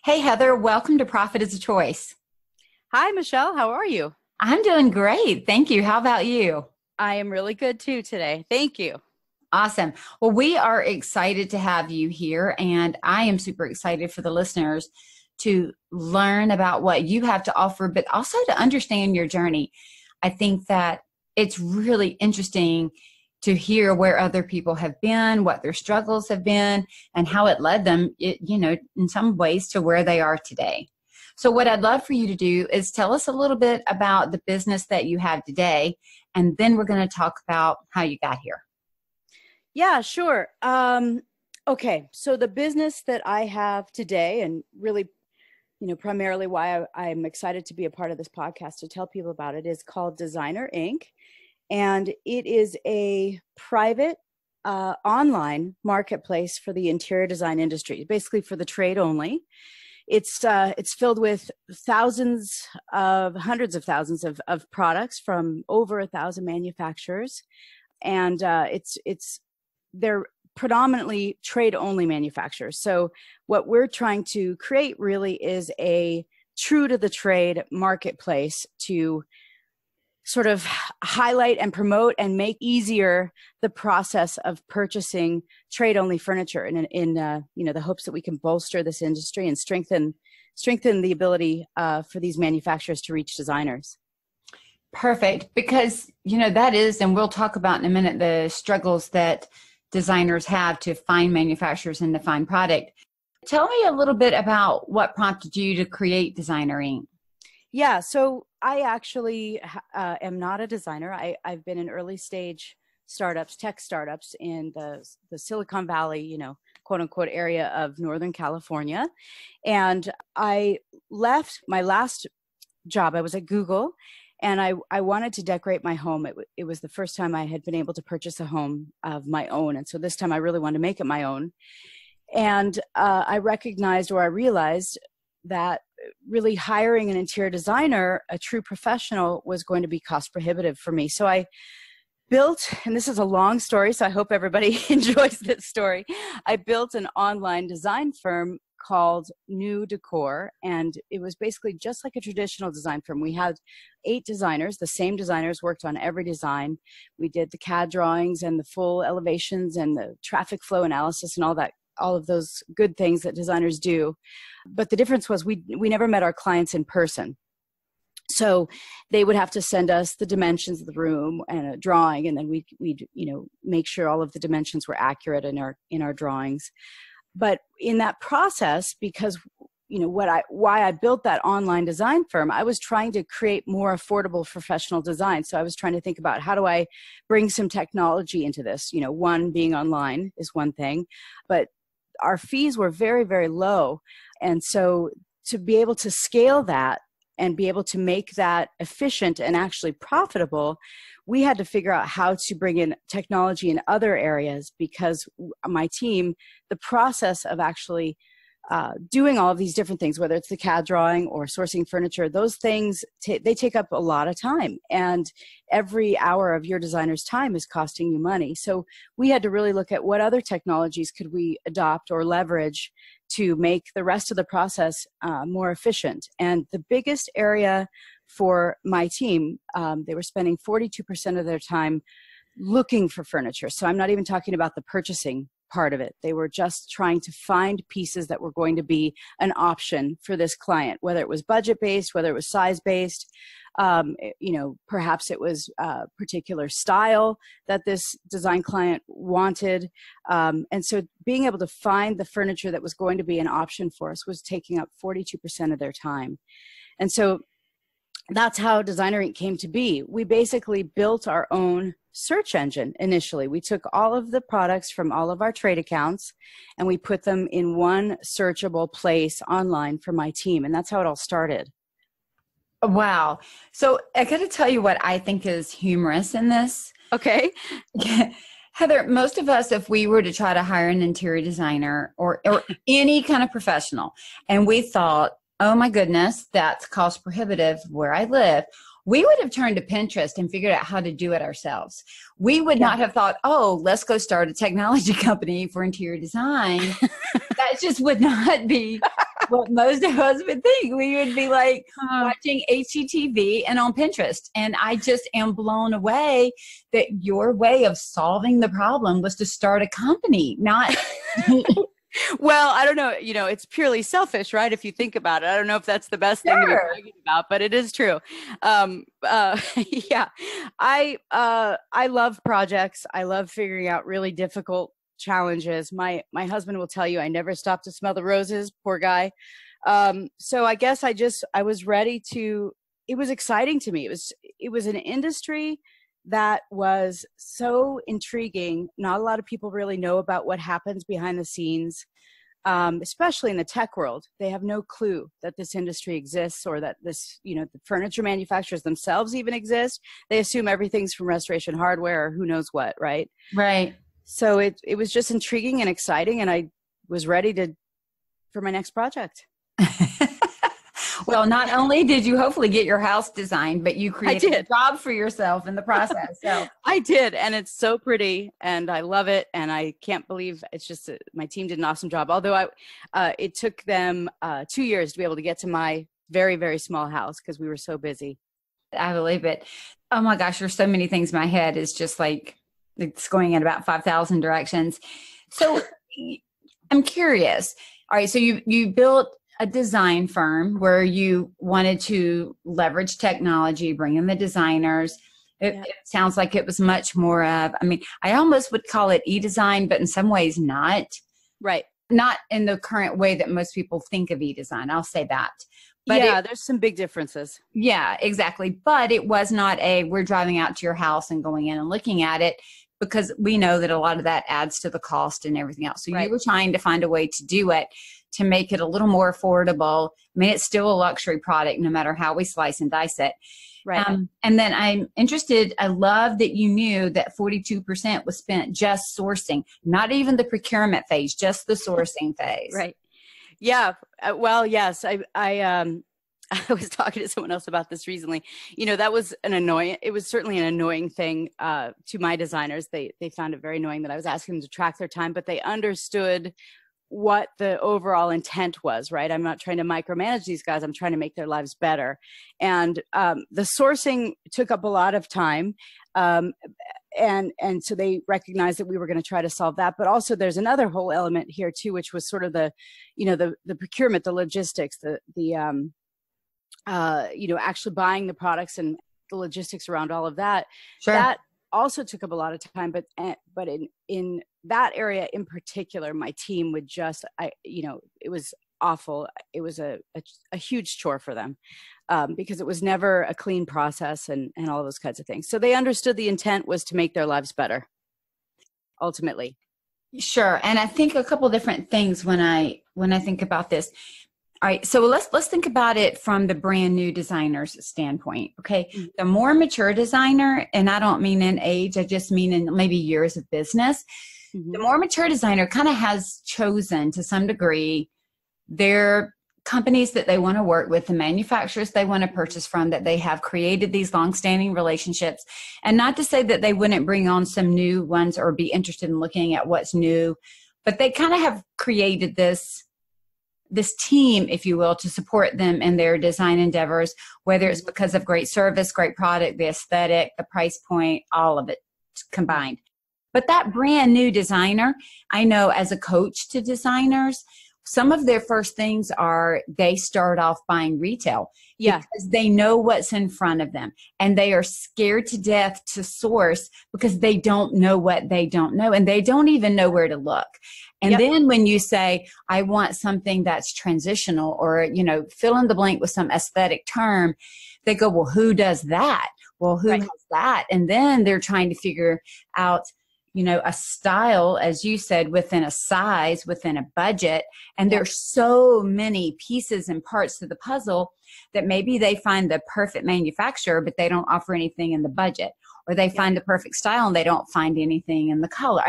Hey, Heather, welcome to Profit is a Choice. Hi, Michelle. How are you? I'm doing great. Thank you. How about you? I am really good too today. Thank you. Awesome. Well, we are excited to have you here, and I am super excited for the listeners to learn about what you have to offer, but also to understand your journey. I think that it's really interesting to hear where other people have been, what their struggles have been, and how it led them, in some ways to where they are today. So what I'd love for you to do is tell us a little bit about the business that you have today, and then we're going to talk about how you got here. Yeah, sure. Okay, so the business that I have today, and really, primarily why I'm excited to be a part of this podcast to tell people about it, is called Designer Inc. And it is a private online marketplace for the interior design industry, basically for the trade only. It's filled with hundreds of thousands of products from over 1,000 manufacturers, and they're predominantly trade only manufacturers. So what we're trying to create really is a true to the trade marketplace to sort of highlight and promote and make easier the process of purchasing trade-only furniture in the hopes that we can bolster this industry and strengthen the ability for these manufacturers to reach designers. Perfect. Because, that is, and we'll talk about in a minute, the struggles that designers have to find manufacturers and to find product. Tell me a little bit about what prompted you to create Designer Inc. Yeah, so I actually am not a designer. I've been in early stage startups, tech startups in the Silicon Valley, quote unquote area of Northern California. And I left my last job. I was at Google, and I wanted to decorate my home. It was the first time I had been able to purchase a home of my own. And so this time I really wanted to make it my own. And I realized that really hiring an interior designer, a true professional, was going to be cost prohibitive for me. So I built, and this is a long story, so I hope everybody enjoys this story. I built an online design firm called New Decor, and it was basically just like a traditional design firm. We had 8 designers. The same designers worked on every design. We did the CAD drawings and the full elevations and the traffic flow analysis and all of those good things that designers do. But the difference was we never met our clients in person. So they would have to send us the dimensions of the room and a drawing, and then we'd make sure all of the dimensions were accurate in our drawings. But in that process, because why I built that online design firm, I was trying to create more affordable professional design. So I was trying to think about, how do I bring some technology into this? One, being online is one thing, but our fees were very, very low. And so to be able to scale that and be able to make that efficient and actually profitable, we had to figure out how to bring in technology in other areas, because my team, the process of actually doing all of these different things, whether it's the CAD drawing or sourcing furniture, those things, they take up a lot of time. And every hour of your designer's time is costing you money. So we had to really look at what other technologies could we adopt or leverage to make the rest of the process more efficient. And the biggest area for my team, they were spending 42% of their time looking for furniture. So I'm not even talking about the purchasing part of it. They were just trying to find pieces that were going to be an option for this client, whether it was budget-based, whether it was size-based, perhaps it was a particular style that this design client wanted. And so being able to find the furniture that was going to be an option for us was taking up 42% of their time. And so that's how Designer Inc. came to be. We basically built our own search engine initially. We took all of the products from all of our trade accounts and we put them in one searchable place online for my team. And that's how it all started. Wow. So I got to tell you what I think is humorous in this. Okay. Heather, most of us, if we were to try to hire an interior designer or any kind of professional, and we thought, oh my goodness, that's cost prohibitive where I live, we would have turned to Pinterest and figured out how to do it ourselves. We would not have thought, oh, let's go start a technology company for interior design. That just would not be what most of us would think. We would be like watching HGTV and on Pinterest. And I just am blown away that your way of solving the problem was to start a company, not. Well, I don't know. It's purely selfish, right? If you think about it, I don't know if that's the best thing to be bragging about, but it is true. Yeah, I love projects. I love figuring out really difficult challenges. My husband will tell you I never stop to smell the roses. Poor guy. So I guess I was ready to. It was exciting to me. It was an industry that was so intriguing. Not a lot of people really know about what happens behind the scenes, especially in the tech world. They have no clue that this industry exists, or that the furniture manufacturers themselves even exist. They assume everything's from Restoration Hardware or who knows what, right? Right. So it was just intriguing and exciting, and I was ready for my next project. Well, not only did you hopefully get your house designed, but you created a job for yourself in the process. So I did, and it's so pretty, and I love it, and I can't believe it's just my team did an awesome job. Although it took them 2 years to be able to get to my very, very small house because we were so busy. I believe it. Oh my gosh, there's so many things in my head. It's just like it's going in about 5,000 directions. So I'm curious. All right, so you built a design firm where you wanted to leverage technology, bring in the designers. It sounds like it was much more of, I almost would call it e-design, but in some ways not. Right. Not in the current way that most people think of e-design. I'll say that. But there's some big differences. Yeah, exactly. But it was not we're driving out to your house and going in and looking at it, because we know that a lot of that adds to the cost and everything else. So you were trying to find a way to do it, to make it a little more affordable. It's still a luxury product, no matter how we slice and dice it. Right. And then I'm interested, I love that you knew that 42% was spent just sourcing, not even the procurement phase, just the sourcing phase. Right. Yeah. Well, yes, I was talking to someone else about this recently. That was it was certainly an annoying thing to my designers. They found it very annoying that I was asking them to track their time, but they understood what the overall intent was, right? I'm not trying to micromanage these guys. I'm trying to make their lives better. And the sourcing took up a lot of time. And so they recognized that we were going to try to solve that. But also there's another whole element here too, which was sort of the procurement, the logistics, actually buying the products and the logistics around all of that. Sure. That also took up a lot of time, but in that area in particular, my team would just, it was awful. It was a huge chore for them because it was never a clean process and all those kinds of things. So they understood the intent was to make their lives better, ultimately. Sure. And I think a couple different things when I think about this. All right, so let's think about it from the brand new designer's standpoint, okay? Mm-hmm. The more mature designer, and I don't mean in age, I just mean in maybe years of business, mm-hmm. The more mature designer kind of has chosen to some degree their companies that they want to work with, the manufacturers they want to purchase from, that they have created these longstanding relationships. And not to say that they wouldn't bring on some new ones or be interested in looking at what's new, but they kind of have created this team, if you will, to support them in their design endeavors, whether it's because of great service, great product, the aesthetic, the price point, all of it combined. But that brand new designer, I know as a coach to designers, some of their first things are they start off buying retail because they know what's in front of them, and they are scared to death to source because they don't know what they don't know, and they don't even know where to look. And then when you say, I want something that's transitional, or, fill in the blank with some aesthetic term, they go, well, who does that? Well, who has that? And then they're trying to figure out, a style, as you said, within a size, within a budget. And there's so many pieces and parts to the puzzle that maybe they find the perfect manufacturer, but they don't offer anything in the budget. Or they find the perfect style and they don't find anything in the color.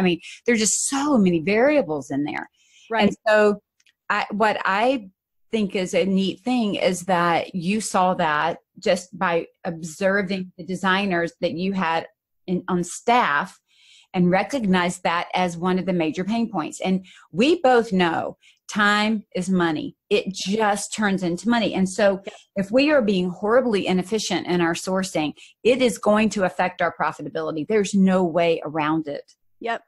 There's just so many variables in there. Right. And so what I think is a neat thing is that you saw that just by observing the designers that you had on staff, and recognized that as one of the major pain points. And we both know time is money. It just turns into money. And so if we are being horribly inefficient in our sourcing, it is going to affect our profitability. There's no way around it. Yep.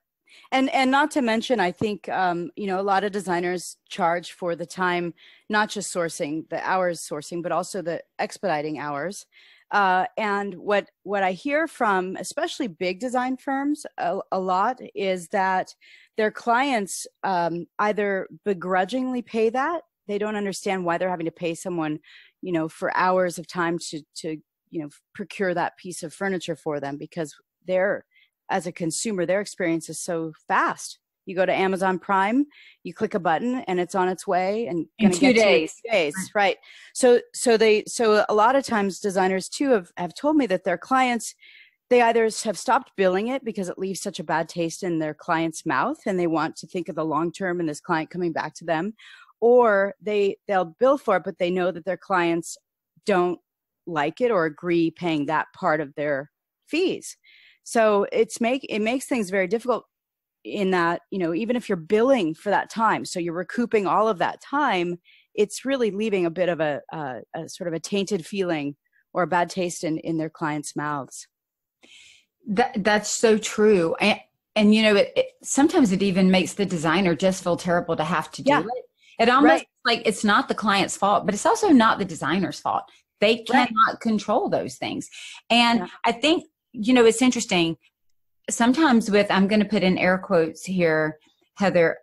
And not to mention, I think, you know, a lot of designers charge for the time, not just sourcing, the hours sourcing, but also the expediting hours. And what I hear from especially big design firms a lot is that their clients either begrudgingly pay that. They don't understand why they're having to pay someone, you know, for hours of time to you know, procure that piece of furniture for them, because they're, as a consumer, their experience is so fast. You go to Amazon Prime, you click a button and it's on its way and in 2 days. 2 days. Right. So a lot of times designers too have told me that their clients, they either have stopped billing it because it leaves such a bad taste in their client's mouth and they want to think of the long term and this client coming back to them, or they'll bill for it, but they know that their clients don't like it or agree paying that part of their fees. So it makes things very difficult in that, you know, even if you're billing for that time, so you're recouping all of that time, it's really leaving a bit of a sort of a tainted feeling or a bad taste in their clients' mouths. That's so true. And you know, sometimes it even makes the designer just feel terrible to have to do it. It almost like it's not the client's fault, but it's also not the designer's fault. They cannot control those things. And I think, you know, it's interesting. Sometimes with, I'm going to put in air quotes here, Heather,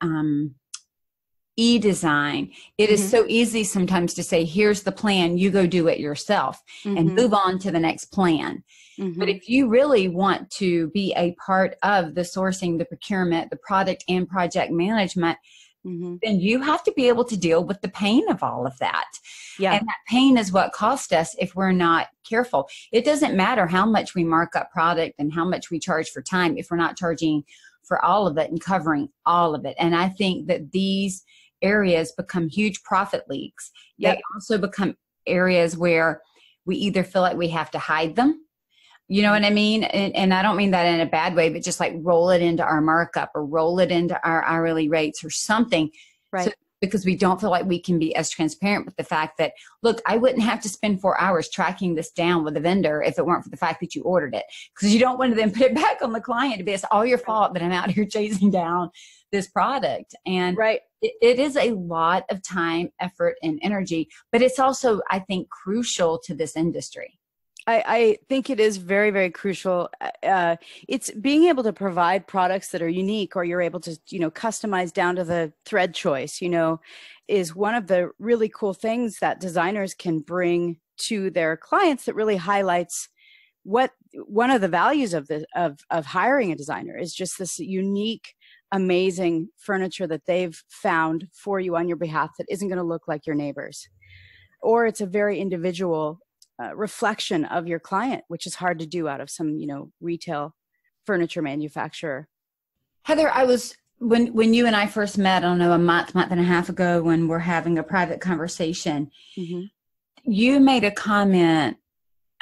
e-design, it is so easy sometimes to say, here's the plan, you go do it yourself and move on to the next plan. But if you really want to be a part of the sourcing, the procurement, the product and project management, then you have to be able to deal with the pain of all of that. And that pain is what costs us if we're not careful. It doesn't matter how much we mark up product and how much we charge for time if we're not charging for all of it and covering all of it. And I think that these areas become huge profit leaks. They also become areas where we either feel like we have to hide them. You know what I mean? And I don't mean that in a bad way, but just like roll it into our markup or roll it into our hourly rates or something. So, because we don't feel like we can be as transparent with the fact that, look, I wouldn't have to spend 4 hours tracking this down with a vendor if it weren't for the fact that you ordered it. Because you don't want to then put it back on the client to be, it's all your fault that I'm out here chasing down this product. And it is a lot of time, effort, and energy, but it's also, I think, crucial to this industry. I think it is very, very crucial. It's being able to provide products that are unique, or you're able to, you know, customize down to the thread choice, you know, is one of the really cool things that designers can bring to their clients that really highlights what one of the values of hiring a designer is, just this unique, amazing furniture that they've found for you on your behalf that isn't going to look like your neighbor's, or it's a very individual reflection of your client, which is hard to do out of some, you know, retail furniture manufacturer. Heather, when you and I first met, I don't know, a month and a half ago, when we're having a private conversation, you made a comment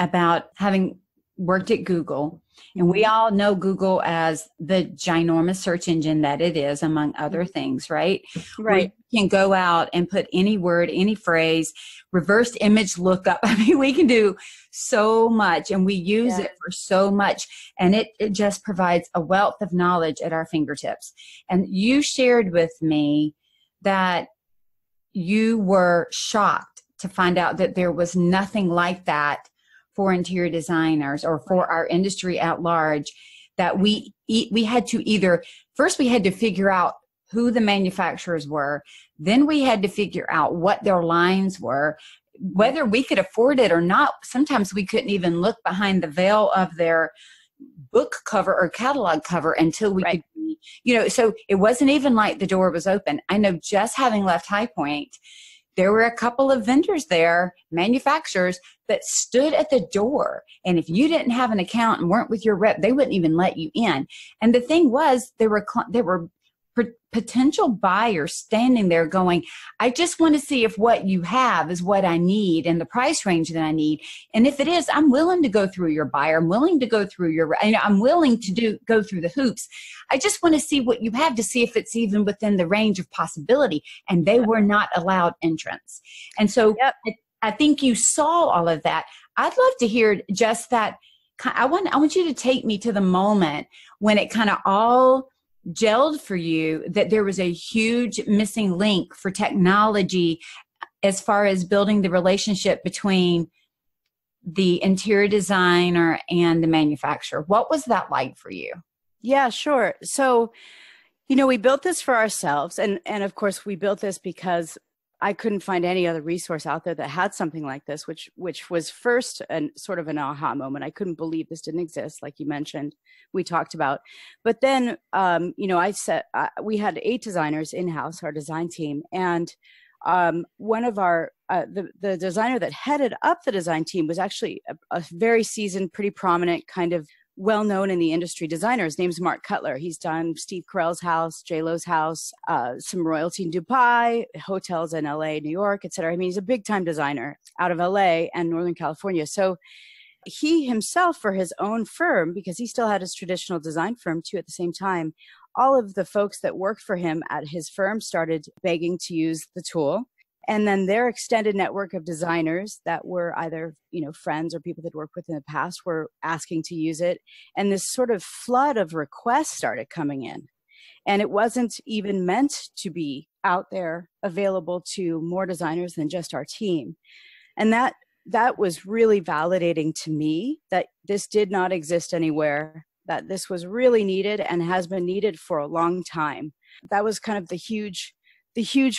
about having worked at Google. And we all know Google as the ginormous search engine that it is, among other things, right? Where you can go out and put any word, any phrase, reverse image lookup. I mean, we can do so much, and we use it for so much. And it just provides a wealth of knowledge at our fingertips. And you shared with me that you were shocked to find out that there was nothing like that for interior designers or for our industry at large, that we had to either, first we had to figure out who the manufacturers were, then we had to figure out what their lines were, whether we could afford it or not. Sometimes we couldn't even look behind the veil of their book cover or catalog cover until we could be, you know, so it wasn't even like the door was open. I know, just having left High Point, there were a couple of vendors there, manufacturers, that stood at the door. And if you didn't have an account and weren't with your rep, they wouldn't even let you in. And the thing was, there were potential buyer standing there going, I just want to see if what you have is what I need and the price range that I need. And if it is, I'm willing to go through your buyer. I'm willing to go through I'm willing to go through the hoops. I just want to see what you have to see if it's even within the range of possibility. And they were not allowed entrance. And so I think you saw all of that. I'd love to hear just that. I want you to take me to the moment when it kind of all gelled for you, that there was a huge missing link for technology as far as building the relationship between the interior designer and the manufacturer. What was that like for you? Yeah, sure. So, we built this for ourselves. And of course, we built this because I couldn't find any other resource out there that had something like this, which was first and sort of an aha moment. I couldn't believe this didn't exist, like you mentioned, we talked about. But then, we had 8 designers in-house, our design team, and one of our the designer that headed up the design team was actually a very seasoned, pretty prominent, kind of well-known in the industry designer. His name's Mark Cutler. He's done Steve Carell's house, J-Lo's house, some royalty in Dubai, hotels in LA, New York, et cetera. I mean, he's a big-time designer out of LA and Northern California. So he himself, for his own firm, because he still had his traditional design firm too at the same time, all of the folks that worked for him at his firm started begging to use the tool. And then their extended network of designers that were either, friends or people they'd worked with in the past were asking to use it. And this sort of flood of requests started coming in. And it wasn't even meant to be out there available to more designers than just our team. And that was really validating to me that this did not exist anywhere, that this was really needed and has been needed for a long time. That was kind of the huge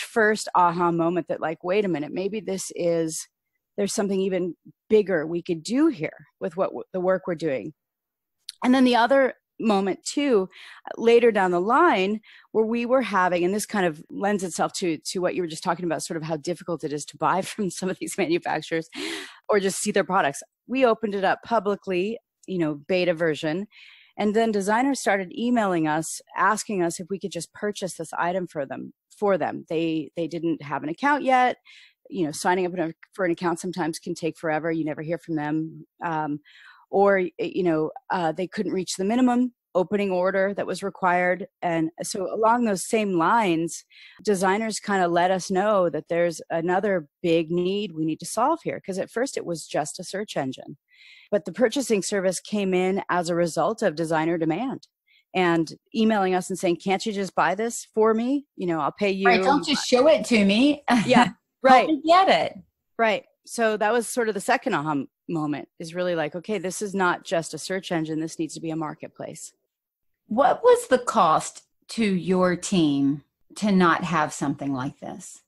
first aha moment that, like, wait a minute, maybe there's something even bigger we could do here with the work we're doing. And then the other moment too, later down the line, where we were having, and this kind of lends itself to what you were just talking about, sort of how difficult it is to buy from some of these manufacturers or just see their products. We opened it up publicly, beta version. And then designers started emailing us, asking us if we could just purchase this item for them. They didn't have an account yet. Signing up for an account sometimes can take forever. You never hear from them. Or they couldn't reach the minimum opening order that was required. And so along those same lines, designers kind of let us know that there's another big need we need to solve here. Because at first it was just a search engine. But the purchasing service came in as a result of designer demand and emailing us and saying, can't you just buy this for me? I'll pay you. Right, don't just show it to me. Yeah, right. Help me get it. Right. So that was sort of the second aha moment, is really like, okay, this is not just a search engine. This needs to be a marketplace. What was the cost to your team to not have something like this?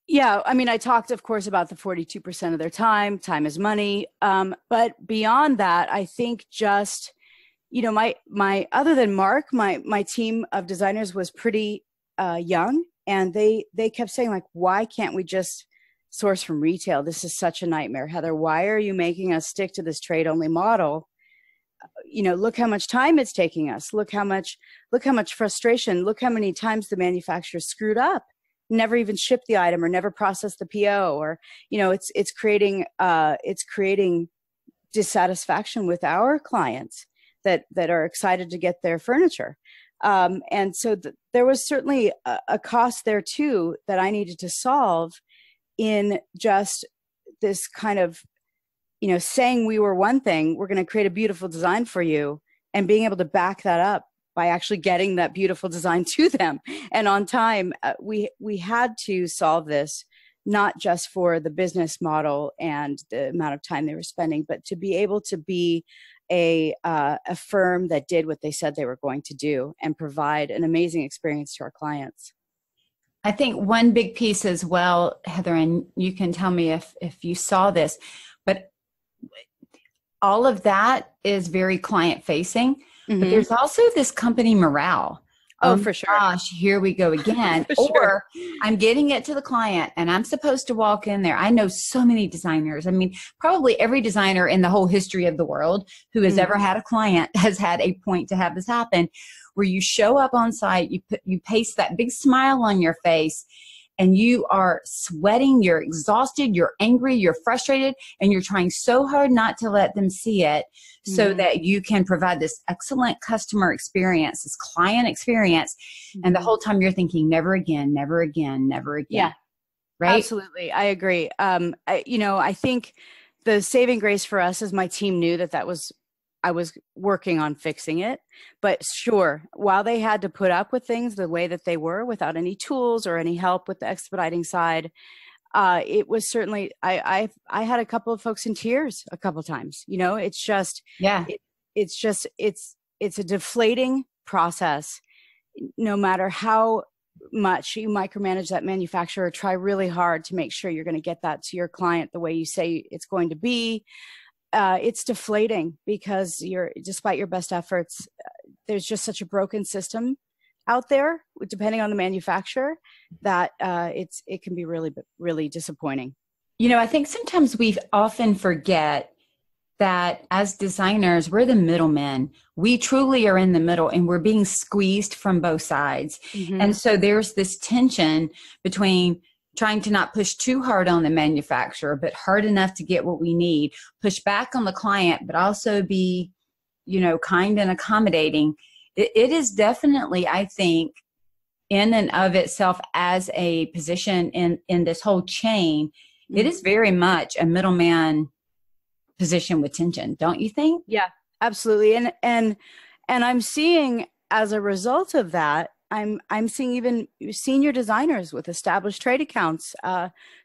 Yeah, I mean, I talked, of course, about the 42% of their time. Time is money. But beyond that, I think just, my other than Mark, my team of designers was pretty young, and they kept saying, like, why can't we just source from retail? This is such a nightmare, Heather. Why are you making us stick to this trade-only model? Look how much time it's taking us. Look how much frustration. Look how many times the manufacturer screwed up, never even shipped the item or never processed the PO, or, it's creating dissatisfaction with our clients that are excited to get their furniture. And so there was certainly a cost there too that I needed to solve in just this kind of, saying we were one thing, we're going to create a beautiful design for you, and being able to back that up by actually getting that beautiful design to them and on time. We had to solve this, not just for the business model and the amount of time they were spending, but to be able to be a firm that did what they said they were going to do and provide an amazing experience to our clients. I think one big piece as well, Heather, and you can tell me if you saw this, but all of that is very client facing, but there's also this company morale. Oh, for sure. Gosh, here we go again. Or I'm getting it to the client and I'm supposed to walk in there. I know so many designers. I mean, probably every designer in the whole history of the world who has ever had a client has had a point to have this happen, where you show up on site, you paste that big smile on your face, and you are sweating, you're exhausted, you're angry, you're frustrated, and you're trying so hard not to let them see it so that you can provide this excellent customer experience, this client experience. And the whole time you're thinking, never again, never again, never again. Yeah, right? Absolutely. I agree. I think the saving grace for us is my team knew that I was working on fixing it. But sure, while they had to put up with things the way that they were without any tools or any help with the expediting side, it was certainly, I had a couple of folks in tears a couple of times. It's just, it's a deflating process. No matter how much you micromanage that manufacturer, try really hard to make sure you're going to get that to your client the way you say it's going to be. It's deflating because despite your best efforts, there's just such a broken system out there, depending on the manufacturer, that it can be really, really disappointing. I think sometimes we often forget that as designers, we're the middlemen. We truly are in the middle, and we're being squeezed from both sides. And so there's this tension between trying to not push too hard on the manufacturer, but hard enough to get what we need, push back on the client, but also be, kind and accommodating. It is definitely, I think, in and of itself as a position in this whole chain, it is very much a middleman position with tension, don't you think? Yeah, absolutely. And I'm seeing, as a result of that, I'm seeing even senior designers with established trade accounts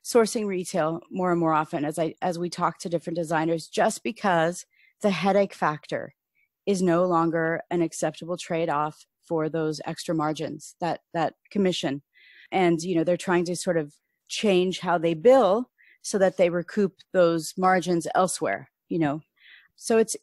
sourcing retail more and more often as we talk to different designers, just because the headache factor is no longer an acceptable trade-off for those extra margins, that commission. And they're trying to sort of change how they bill so that they recoup those margins elsewhere. So it's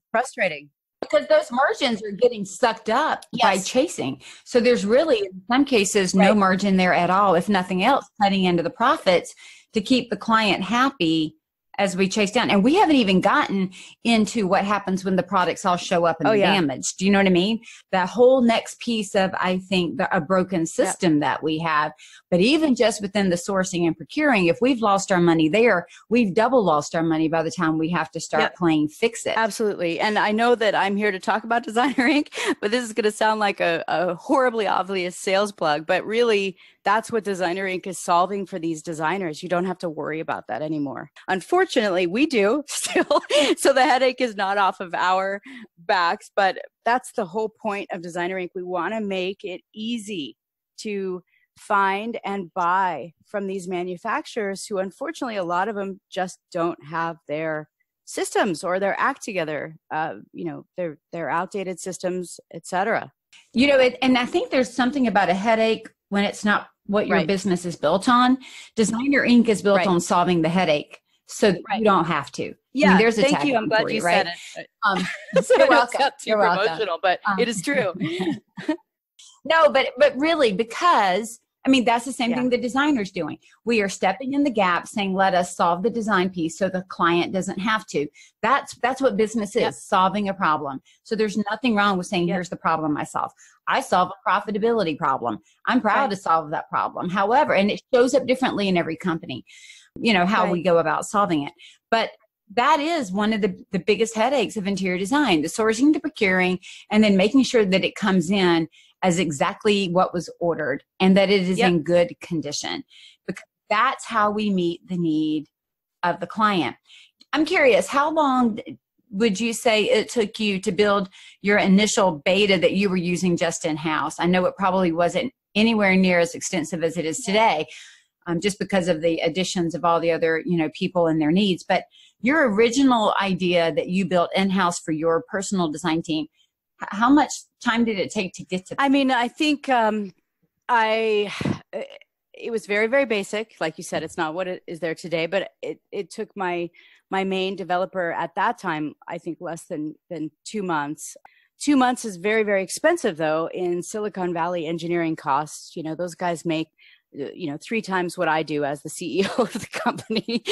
frustrating. Because those margins are getting sucked up by chasing. So there's really, in some cases, no margin there at all, if nothing else, cutting into the profits to keep the client happy as we chase down. And we haven't even gotten into what happens when the products all show up and they're damaged. Do you know what I mean? That whole next piece of, I think, a broken system that we have. But even just within the sourcing and procuring, if we've lost our money there, we've double lost our money by the time we have to start playing fix it. Absolutely. And I know that I'm here to talk about Designer Inc., but this is going to sound like a horribly obvious sales plug, but really that's what Designer Inc. is solving for these designers. You don't have to worry about that anymore. Unfortunately, we do still. So the headache is not off of our backs, but that's the whole point of Designer Inc. We want to make it easy to find and buy from these manufacturers who, unfortunately, a lot of them just don't have their systems or their act together, their outdated systems, etc. And I think there's something about a headache when it's not what your business is built on. Designer Inc. is built on solving the headache so that you don't have to. Yeah, I mean, there's a thank you. I'm glad you said it. So you're welcome. Too promotional, but it is true. No, but really, because that's the same thing the designer's doing. We are stepping in the gap, saying, let us solve the design piece so the client doesn't have to. That's what business is, solving a problem. So there's nothing wrong with saying, here's the problem I solve. I solve a profitability problem. I'm proud to solve that problem. However, and it shows up differently in every company, how we go about solving it. But that is one of the biggest headaches of interior design, the sourcing, the procuring, and then making sure that it comes in as exactly what was ordered and that it is in good condition, because that's how we meet the need of the client. I'm curious, how long would you say it took you to build your initial beta that you were using just in-house? I know it probably wasn't anywhere near as extensive as it is today, just because of the additions of all the other, people and their needs. But your original idea that you built in-house for your personal design team, how much time did it take to get to that? I think it was very, very basic. Like you said, it's not what it is there today, but it took my main developer at that time, I think less than 2 months. 2 months is very, very expensive though in Silicon Valley engineering costs. Those guys make 3 times what I do as the CEO of the company,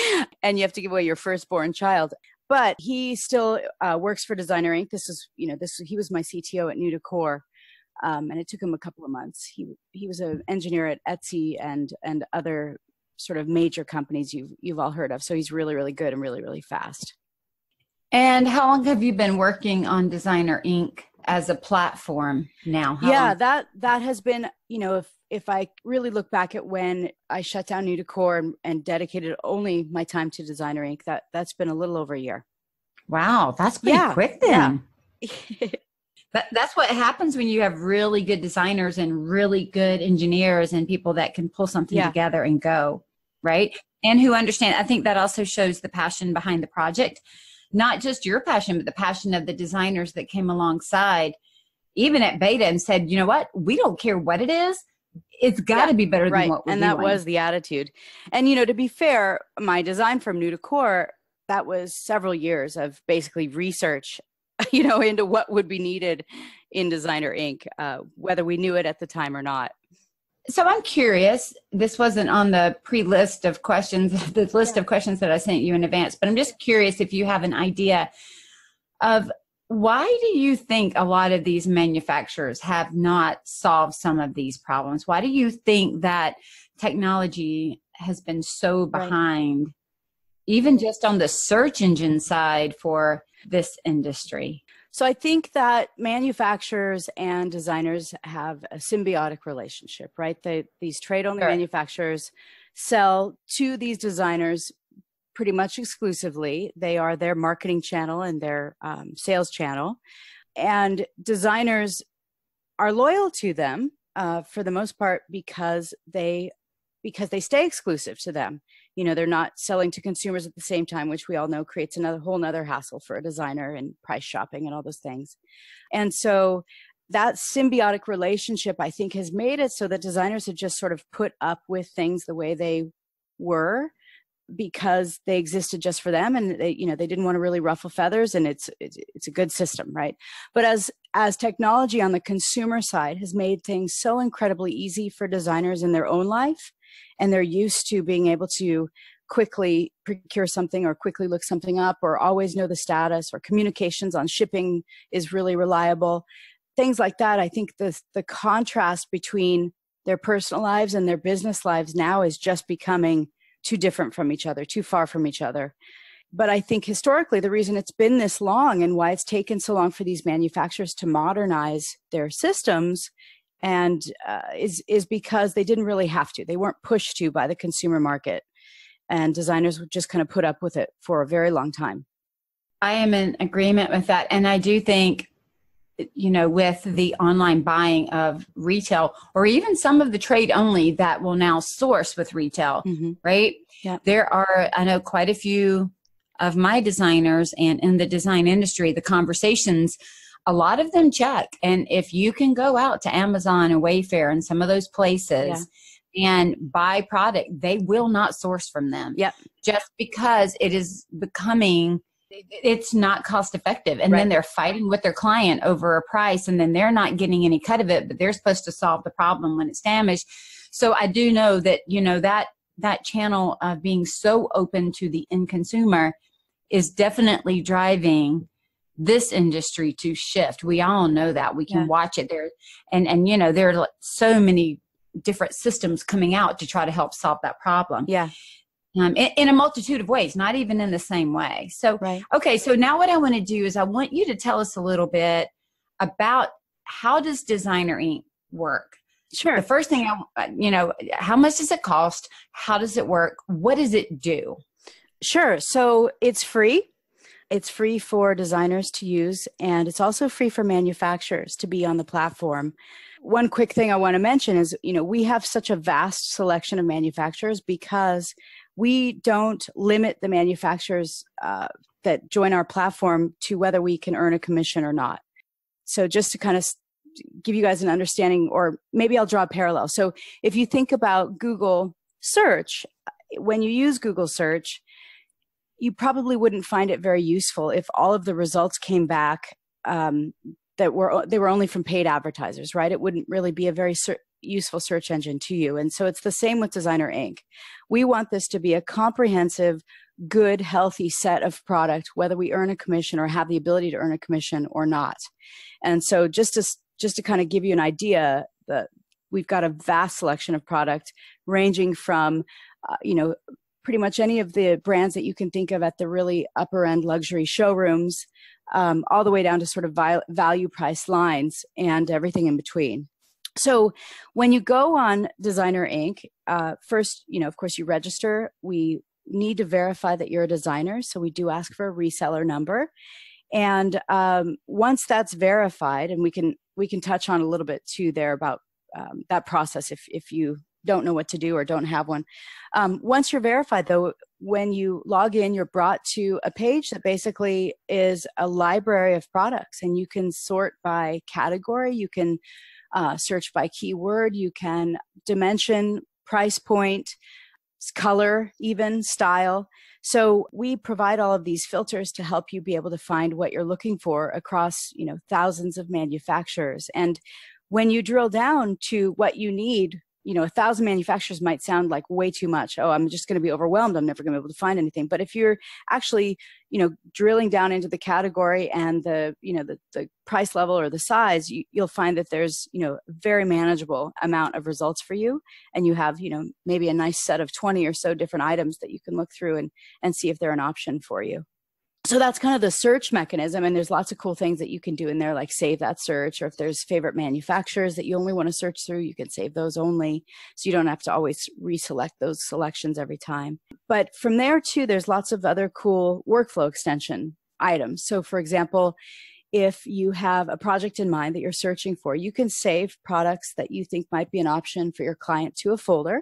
and you have to give away your firstborn child. But he still works for Designer Inc. He was my CTO at New Decor. And it took him a couple of months. He was an engineer at Etsy and other sort of major companies you've all heard of. So he's really, really good and really, really fast. And how long have you been working on Designer Inc. as a platform now? That has been, if I really look back at when I shut down New Decor and dedicated only my time to Designer Inc., that's been a little over a year. Wow, that's pretty quick then. Yeah. That's what happens when you have really good designers and really good engineers and people that can pull something together and go, right? And who understand. I think that also shows the passion behind the project. Not just your passion, but the passion of the designers that came alongside, even at Beta, and said, you know what, we don't care what it is. It's got to be better than what we're doing. And that was the attitude. And, to be fair, my design from New Decor, that was several years of basically research, into what would be needed in Designer Inc., whether we knew it at the time or not. So I'm curious, this wasn't on the pre-list of questions, the list of questions that I sent you in advance, but I'm just curious if you have an idea of why do you think a lot of these manufacturers have not solved some of these problems? Why do you think that technology has been so behind, even just on the search engine side for this industry? So I think that manufacturers and designers have a symbiotic relationship, right? These trade-only manufacturers sell to these designers pretty much exclusively. They are their marketing channel and their sales channel. And designers are loyal to them for the most part because they stay exclusive to them. They're not selling to consumers at the same time, which we all know creates another whole nother hassle for a designer and price shopping and all those things. And so that symbiotic relationship, I think, has made it so that designers have just sort of put up with things the way they were because they existed just for them, and they didn't want to really ruffle feathers, and it's a good system, right? But as technology on the consumer side has made things so incredibly easy for designers in their own life, and they're used to being able to quickly procure something or quickly look something up or always know the status, or communications on shipping is really reliable. Things like that. I think the contrast between their personal lives and their business lives now is just becoming too different from each other, too far from each other. But I think historically, the reason it's been this long and why it's taken so long for these manufacturers to modernize their systems and is because they didn't really have to. They weren't pushed to by the consumer market, and designers would just kind of put up with it for a very long time. I am in agreement with that. And I do think, with the online buying of retail, or even some of the trade only that will now source with retail, right? Yeah. There are, I know, quite a few of my designers, and in the design industry, the conversations, a lot of them check. And if you can go out to Amazon and Wayfair and some of those places and buy product, they will not source from them. Yep. Just because it is becoming, it's not cost effective. And then they're fighting with their client over a price, and then they're not getting any cut of it, but they're supposed to solve the problem when it's damaged. So I do know that, that channel of being so open to the end consumer is definitely driving this industry to shift. We all know that. We can watch it there. And there are so many different systems coming out to try to help solve that problem. Yeah. In a multitude of ways, not even in the same way. So, okay, so now what I want to do is I want you to tell us a little bit about how does Designer Inc. work? Sure. The first thing, how much does it cost? How does it work? What does it do? Sure. So it's free. It's free for designers to use, and it's also free for manufacturers to be on the platform. One quick thing I want to mention is, we have such a vast selection of manufacturers because we don't limit the manufacturers that join our platform to whether we can earn a commission or not. So just to kind of give you guys an understanding, or maybe I'll draw a parallel. So if you think about Google search, when you use Google search, you probably wouldn't find it very useful if all of the results came back they were only from paid advertisers, right? It wouldn't really be a very useful search engine to you. And so it's the same with Designer Inc. We want this to be a comprehensive, good, healthy set of product, whether we earn a commission or have the ability to earn a commission or not. And so just just to kind of give you an idea, we've got a vast selection of product ranging from, pretty much any of the brands that you can think of at the really upper end luxury showrooms, all the way down to sort of value price lines and everything in between. So when you go on Designer Inc., first, of course, you register. We need to verify that you're a designer. So we do ask for a reseller number. And once that's verified, and we can touch on a little bit too there about that process if you don't know what to do or don't have one. Once you're verified, though, when you log in, you're brought to a page that basically is a library of products, and you can sort by category. You can search by keyword. You can dimension, price point, color, even style. So we provide all of these filters to help you be able to find what you're looking for across, thousands of manufacturers. And when you drill down to what you need, 1,000 manufacturers might sound like way too much. Oh, I'm just going to be overwhelmed. I'm never going to be able to find anything. But if you're actually, drilling down into the category and the price level or the size, you'll find that there's, a very manageable amount of results for you. And you have, maybe a nice set of 20 or so different items that you can look through and see if they're an option for you. So that's kind of the search mechanism. And there's lots of cool things that you can do in there, like save that search, or if there's favorite manufacturers that you only want to search through, you can save those only. So you don't have to always reselect those selections every time. But from there too, there's lots of other cool workflow extension items. So for example, if you have a project in mind that you're searching for, you can save products that you think might be an option for your client to a folder.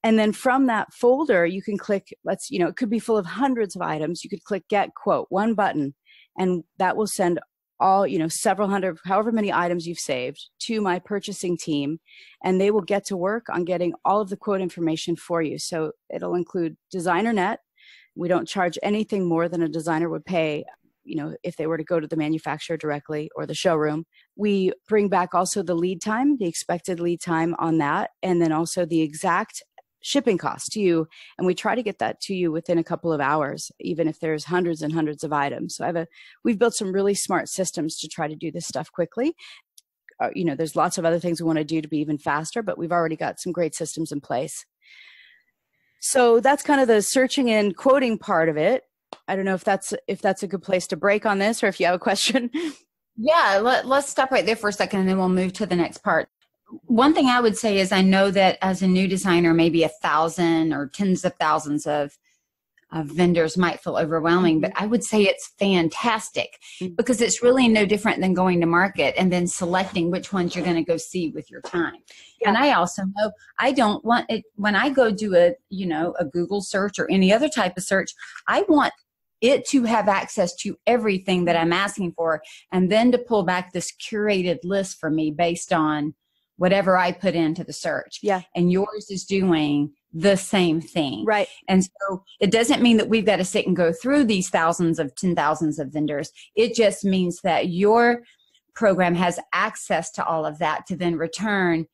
And then from that folder, you can click, it could be full of hundreds of items. You could click Get Quote, one button, and that will send all, several hundred, however many items you've saved, to my purchasing team, and they will get to work on getting all of the quote information for you. So it'll include designer net. We don't charge anything more than a designer would pay, if they were to go to the manufacturer directly or the showroom. We bring back also the lead time, the expected lead time on that, and then also the exact shipping cost to you. And we try to get that to you within a couple of hours, even if there's hundreds and hundreds of items. So we've built some really smart systems to try to do this stuff quickly. There's lots of other things we want to do to be even faster, but we've already got some great systems in place. So that's kind of the searching and quoting part of it. I don't know if that's a good place to break on this, or if you have a question. Yeah, let's stop right there for a second, and then we'll move to the next part. One thing I would say is I know that as a new designer, maybe 1,000 or tens of thousands of vendors might feel overwhelming, but I would say it's fantastic because it's really no different than going to market and then selecting which ones you're going to go see with your time. Yeah. And I also know I don't want it when I go do a Google search or any other type of search. I want it to have access to everything that I'm asking for, and then to pull back this curated list for me based on whatever I put into the search. Yeah. And yours is doing the same thing. Right. And so it doesn't mean that we've got to sit and go through these thousands of 10,000s of vendors. It just means that your program has access to all of that to then return,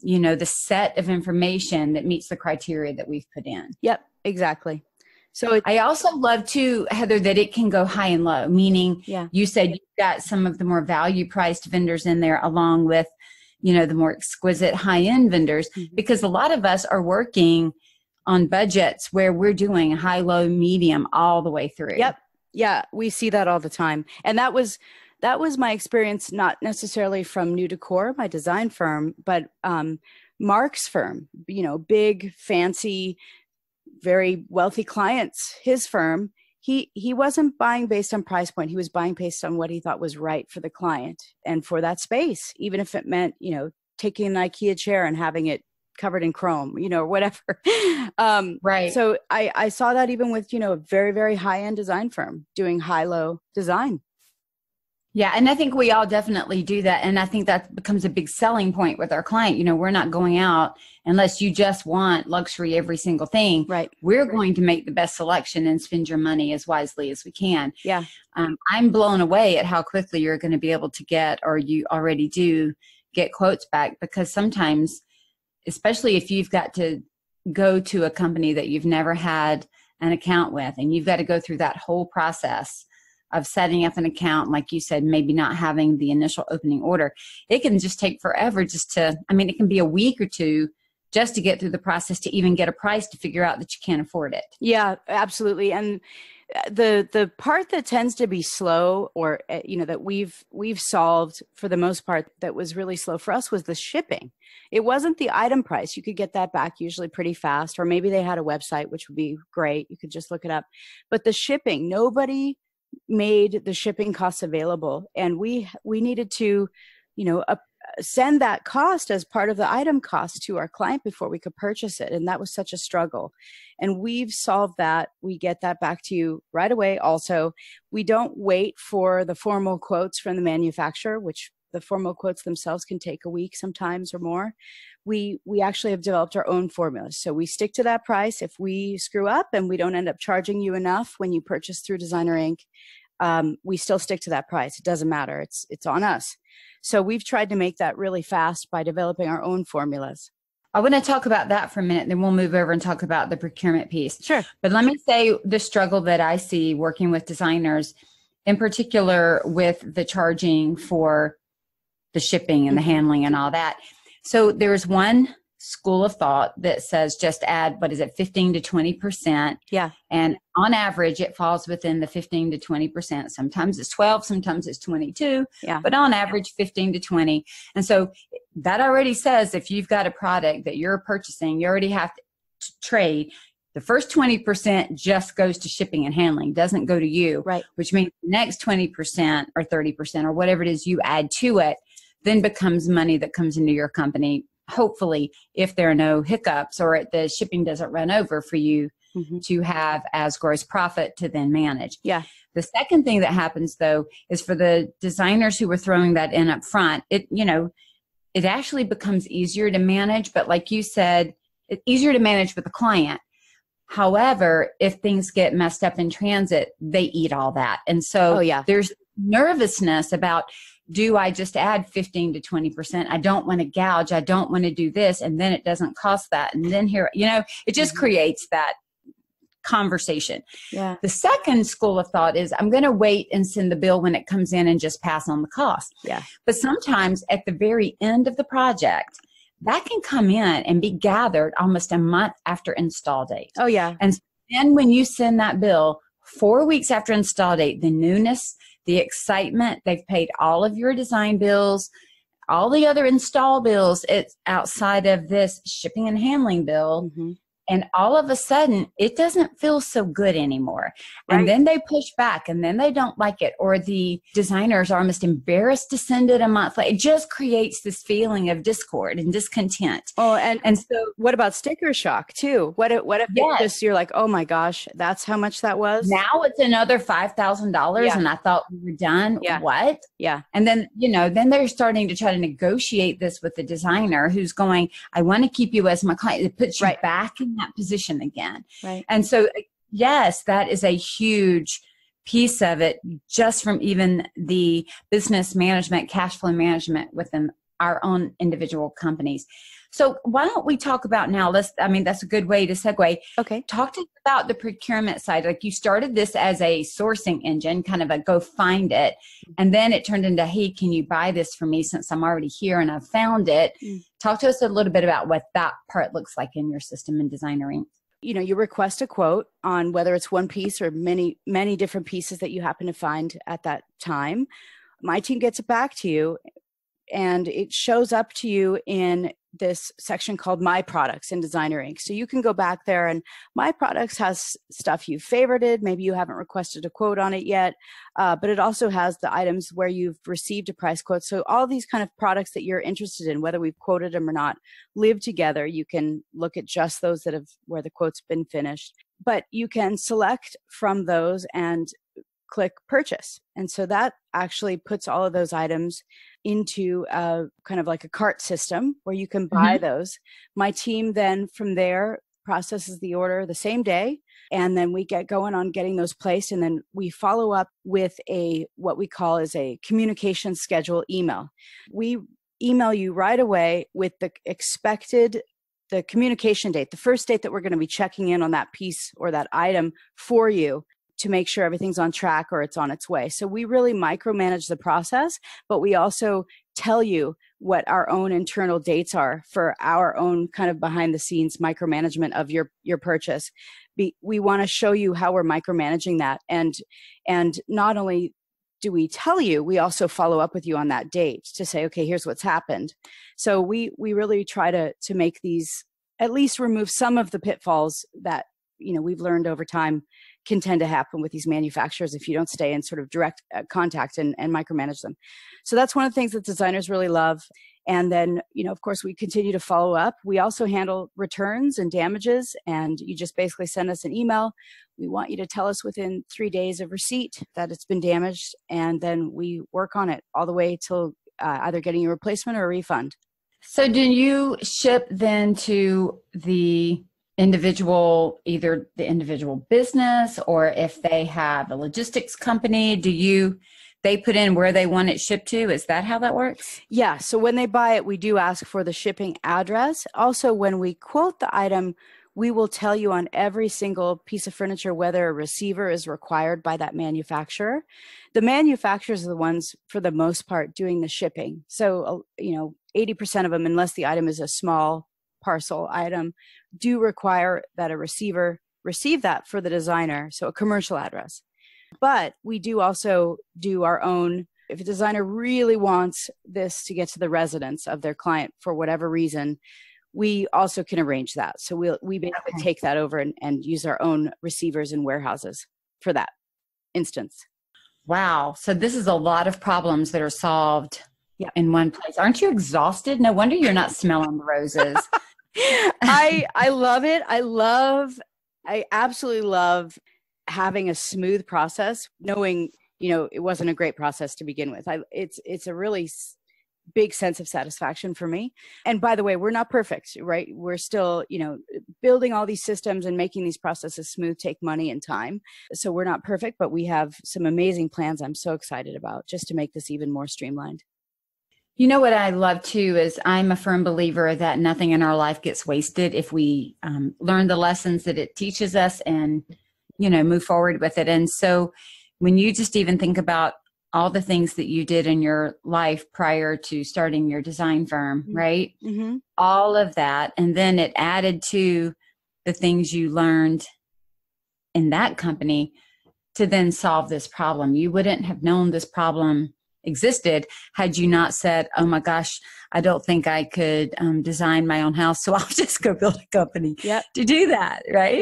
the set of information that meets the criteria that we've put in. Yep, exactly. So I also love too, Heather, that it can go high and low, meaning you said you've got some of the more value priced vendors in there along with the more exquisite high-end vendors, because a lot of us are working on budgets where we're doing high, low, medium all the way through. Yep. Yeah, we see that all the time. And that was my experience, not necessarily from New Decor, my design firm, but Mark's firm, big, fancy, very wealthy clients, his firm. He wasn't buying based on price point. He was buying based on what he thought was right for the client and for that space, even if it meant, taking an IKEA chair and having it covered in chrome, or whatever. Right. So I saw that even with, a very, very high-end design firm doing high-low design. Yeah. And I think we all definitely do that. And I think that becomes a big selling point with our client. We're not going out unless you just want luxury every single thing. Right. We're going to make the best selection and spend your money as wisely as we can. Yeah. I'm blown away at how quickly you're going to be able to get, or you already do get quotes back, because sometimes, especially if you've got to go to a company that you've never had an account with, and you've got to go through that whole process of setting up an account, like you said, maybe not having the initial opening order, it can just take forever it can be a week or two just to get through the process to even get a price to figure out that you can't afford it. Yeah, absolutely. And the part that tends to be slow, or that we've solved for the most part, that was really slow for us, was the shipping. It wasn't the item price. You could get that back usually pretty fast, or maybe they had a website, which would be great. You could just look it up. But the shipping, nobody made the shipping costs available, and we needed to, send that cost as part of the item cost to our client before we could purchase it. And that was such a struggle. And we've solved that. We get that back to you right away. Also, we don't wait for the formal quotes from the manufacturer, which the formal quotes themselves can take a week sometimes or more. We actually have developed our own formulas. So we stick to that price. If we screw up and we don't end up charging you enough when you purchase through Designer Inc., we still stick to that price. It doesn't matter. It's on us. So we've tried to make that really fast by developing our own formulas. I want to talk about that for a minute, then we'll move over and talk about the procurement piece. Sure. But let me say the struggle that I see working with designers, in particular with the charging for the shipping and the handling and all that. So there's one school of thought that says just add, 15 to 20%. Yeah. And on average, it falls within the 15 to 20%. Sometimes it's 12, sometimes it's 22, yeah. But on average, 15 to 20. And so that already says if you've got a product that you're purchasing, you already have to trade. The first 20% just goes to shipping and handling, doesn't go to you, right? Which means the next 20% or 30% or whatever it is you add to it then becomes money that comes into your company. Hopefully, if there are no hiccups or the shipping doesn't run over for you to have as gross profit to then manage. Yeah. The second thing that happens though is for the designers who were throwing that in up front, it actually becomes easier to manage, but like you said, it's easier to manage with the client. However, if things get messed up in transit, they eat all that. And so there's nervousness about, do I just add 15 to 20%? I don't want to gouge. I don't want to do this. And then it doesn't cost that. And then here, it just creates that conversation. Yeah. The second school of thought is I'm going to wait and send the bill when it comes in and just pass on the cost. Yeah. But sometimes at the very end of the project, that can come in and be gathered almost a month after install date. Oh, yeah. And then when you send that bill 4 weeks after install date, the newness, the excitement, they've paid all of your design bills, all the other install bills, it's outside of this shipping and handling bill. And all of a sudden, it doesn't feel so good anymore. Right. And then they push back and then they don't like it. Or the designers are almost embarrassed to send it a month late. It just creates this feeling of discord and discontent. Oh, and so what about sticker shock too? What if yes. just you're like, oh my gosh, that's how much that was? Now it's another $5,000 and I thought we were done. Yeah. What? Yeah. And then, then they're starting to try to negotiate this with the designer who's going, I want to keep you as my client. It puts you back in that position again. Right. And so, yes, that is a huge piece of it, just from even the business management, cash flow management within our own individual companies. So why don't we talk about now, that's a good way to segue. Okay. Talk to us about the procurement side. Like you started this as a sourcing engine, kind of a go find it. And then it turned into, hey, can you buy this for me since I'm already here and I've found it? Talk to us a little bit about what that part looks like in your system in Designer Inc. You request a quote on whether it's one piece or many, many different pieces that you happen to find at that time. My team gets it back to you and it shows up to you in this section called My Products in Designer Inc. So you can go back there and My Products has stuff you've favorited. Maybe you haven't requested a quote on it yet, but it also has the items where you've received a price quote. So all these kind of products that you're interested in, whether we've quoted them or not, live together. You can look at just those that have where the quote's been finished, but you can select from those and click purchase. And so that actually puts all of those items into kind of like a cart system where you can buy those. My team then from there processes the order the same day. And then we get going on getting those placed. And then we follow up with what we call is a communication schedule email. We email you right away with the communication date, the first date that we're going to be checking in on that piece or that item for you to make sure everything's on track or it's on its way. So we really micromanage the process, but we also tell you what our own internal dates are for our own kind of behind the scenes micromanagement of your purchase. We want to show you how we're micromanaging that. And not only do we tell you, we also follow up with you on that date to say, okay, here's what's happened. So we really try to make these, at least remove some of the pitfalls that, we've learned over time can tend to happen with these manufacturers if you don't stay in sort of direct contact and micromanage them. So that's one of the things that designers really love. And then, of course, we continue to follow up. We also handle returns and damages, and you just basically send us an email. We want you to tell us within 3 days of receipt that it's been damaged, and then we work on it all the way till either getting a replacement or a refund. So do you ship then to the individual, either the individual business, or if they have a logistics company, they put in where they want it shipped to? Is that how that works? Yeah. So when they buy it, we do ask for the shipping address. Also, when we quote the item, we will tell you on every single piece of furniture whether a receiver is required by that manufacturer. The manufacturers are the ones, for the most part, doing the shipping. So, 80% of them, unless the item is a small parcel item, do require that a receiver receive that for the designer, so a commercial address. But we do also do our own. If a designer really wants this to get to the residence of their client for whatever reason, we also can arrange that. So we basically take that over and use our own receivers and warehouses for that instance. Wow. So this is a lot of problems that are solved in one place. Aren't you exhausted? No wonder you're not smelling the roses. I love it. I absolutely love having a smooth process, knowing, it wasn't a great process to begin with. It's a really big sense of satisfaction for me. And by the way, we're not perfect, right? We're still, building all these systems and making these processes smooth take money and time. So we're not perfect, but we have some amazing plans I'm so excited about just to make this even more streamlined. You know what I love too is I'm a firm believer that nothing in our life gets wasted if we learn the lessons that it teaches us and, move forward with it. And so when you just even think about all the things that you did in your life prior to starting your design firm, right? Mm-hmm. All of that. And then it added to the things you learned in that company to then solve this problem. You wouldn't have known this problem existed had you not said, oh my gosh, I don't think I could design my own house, so I'll just go build a company to do that, right?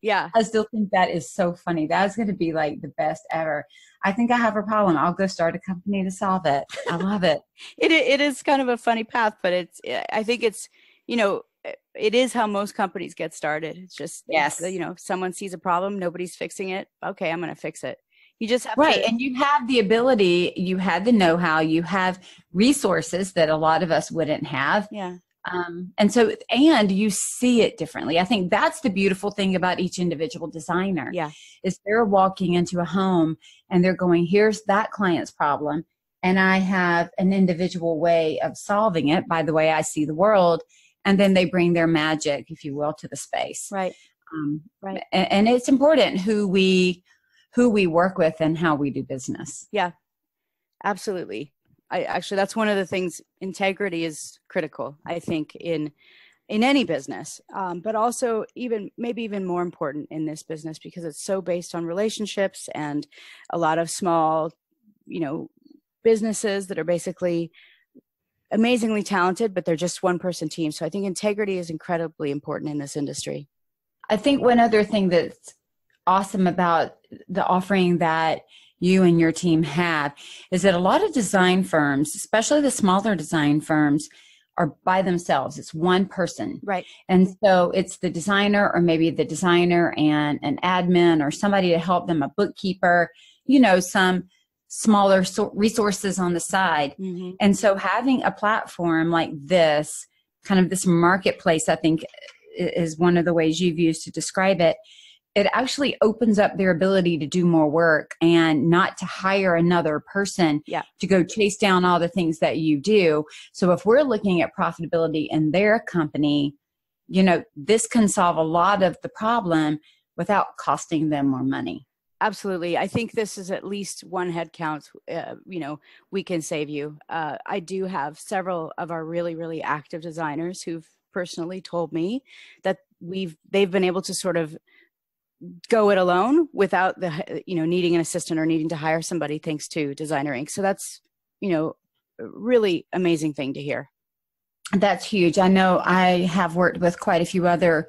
Yeah. I still think that is so funny. That's going to be like the best ever. I think I have a problem. I'll go start a company to solve it. I love it. It is kind of a funny path, but I think it's, it is how most companies get started. It's just, if someone sees a problem, nobody's fixing it. Okay, I'm going to fix it. You just have to. And you have the ability, you have the know-how, you have resources that a lot of us wouldn't have. Yeah. And you see it differently. I think that's the beautiful thing about each individual designer. Yeah. Is they're walking into a home and they're going, here's that client's problem. And I have an individual way of solving it by the way I see the world. And then they bring their magic, if you will, to the space. Right. Right. And it's important who we work with and how we do business. Yeah, absolutely. Actually, that's one of the things. Integrity is critical, I think, in any business, but also maybe even more important in this business because it's so based on relationships and a lot of small, businesses that are basically amazingly talented, but they're just one person team. So I think integrity is incredibly important in this industry. I think one other thing that's awesome about the offering that you and your team have is that a lot of design firms, especially the smaller design firms, are by themselves. It's one person. Right. And so it's the designer or maybe the designer and an admin or somebody to help them, a bookkeeper, some smaller resources on the side. Mm-hmm. And so having a platform like this, kind of this marketplace, I think is one of the ways you've used to describe it. It actually opens up their ability to do more work and not to hire another person to go chase down all the things that you do. So if we're looking at profitability in their company, this can solve a lot of the problem without costing them more money. Absolutely. I think this is at least one head count, we can save you. I do have several of our really, really active designers who've personally told me that they've been able to sort of go it alone without needing an assistant or needing to hire somebody thanks to Designer Inc. So that's, a really amazing thing to hear. That's huge. I know I have worked with quite a few other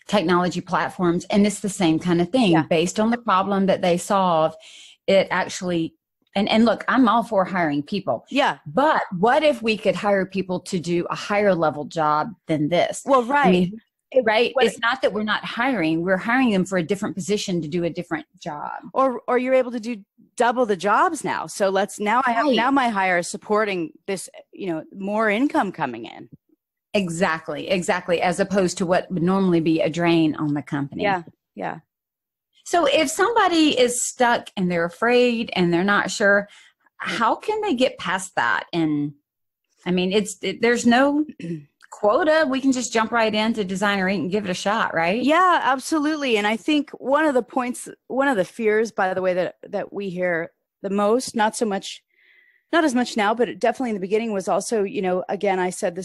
technology platforms, and it's the same kind of thing. Yeah. Based on the problem that they solve, it actually, and look, I'm all for hiring people. Yeah. But what if we could hire people to do a higher level job than this? Well, right. I mean, right. It's not that we're not hiring. We're hiring them for a different position to do a different job. Or you're able to do double the jobs now. So now my hire is supporting this, more income coming in. Exactly. As opposed to what would normally be a drain on the company. Yeah. So if somebody is stuck and they're afraid and they're not sure, how can they get past that? And I mean, there's no quota. We can just jump right into Designer Inc. and give it a shot, right? Yeah, absolutely. And I think one of the fears, by the way, that we hear the most, not as much now, but definitely in the beginning, was also, again, I said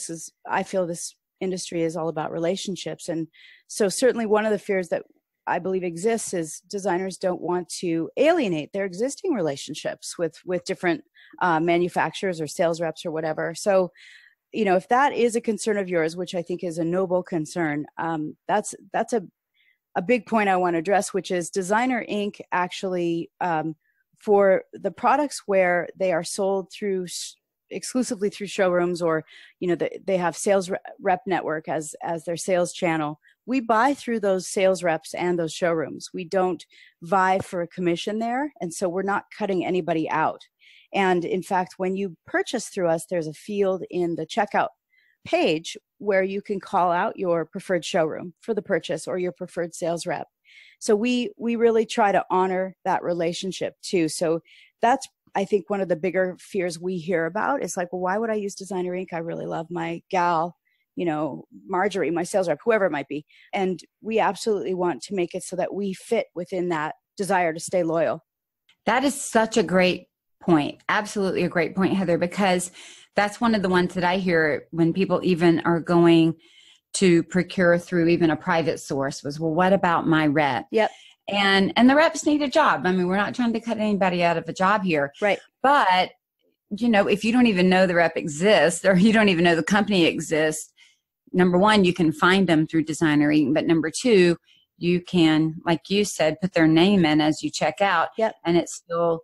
I feel this industry is all about relationships. And so certainly one of the fears that I believe exists is designers don't want to alienate their existing relationships with different manufacturers or sales reps or whatever. So, if that is a concern of yours, which I think is a noble concern, that's a big point I want to address, which is Designer Inc. actually, for the products where they are sold exclusively through showrooms, or they have sales rep network as their sales channel, we buy through those sales reps and those showrooms. We don't vie for a commission there, and so we're not cutting anybody out. And in fact, when you purchase through us, there's a field in the checkout page where you can call out your preferred showroom for the purchase or your preferred sales rep. So we really try to honor that relationship too. So that's, I think, one of the bigger fears we hear about. It's like, well, why would I use Designer Inc.? I really love my gal, Marjorie, my sales rep, whoever it might be. And we absolutely want to make it so that we fit within that desire to stay loyal. That is such a great point. Absolutely a great point, Heather, because that's one of the ones that I hear when people even are going to procure through even a private source was, well, what about my rep? Yep. And the reps need a job. I mean, we're not trying to cut anybody out of a job here. Right. But, if you don't even know the rep exists, or you don't even know the company exists, number one, you can find them through Designer Inc. But number two, you can, like you said, put their name in as you check out. Yep. And it still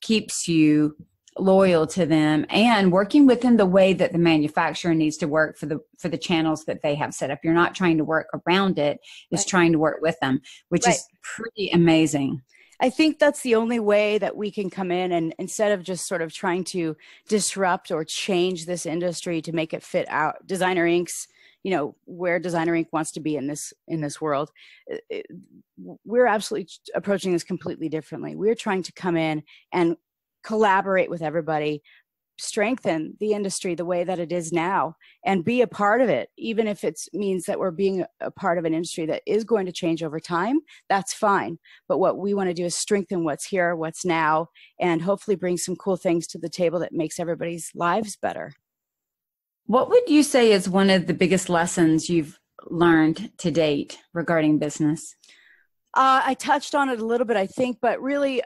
keeps you loyal to them and working within the way that the manufacturer needs to work for the channels that they have set up. You're not trying to work around it. It's right. Trying to work with them, which is pretty amazing. I think that's the only way that we can come in, and instead of just sort of trying to disrupt or change this industry to make it fit out Designer Inc.'s, where Designer Inc. wants to be in this world, we're absolutely approaching this completely differently. We're trying to come in and collaborate with everybody, strengthen the industry the way that it is now, and be a part of it. Even if it means that we're being a part of an industry that is going to change over time, that's fine. But what we want to do is strengthen what's here, what's now, and hopefully bring some cool things to the table that makes everybody's lives better. What would you say is one of the biggest lessons you've learned to date regarding business? I touched on it a little bit, I think, but really,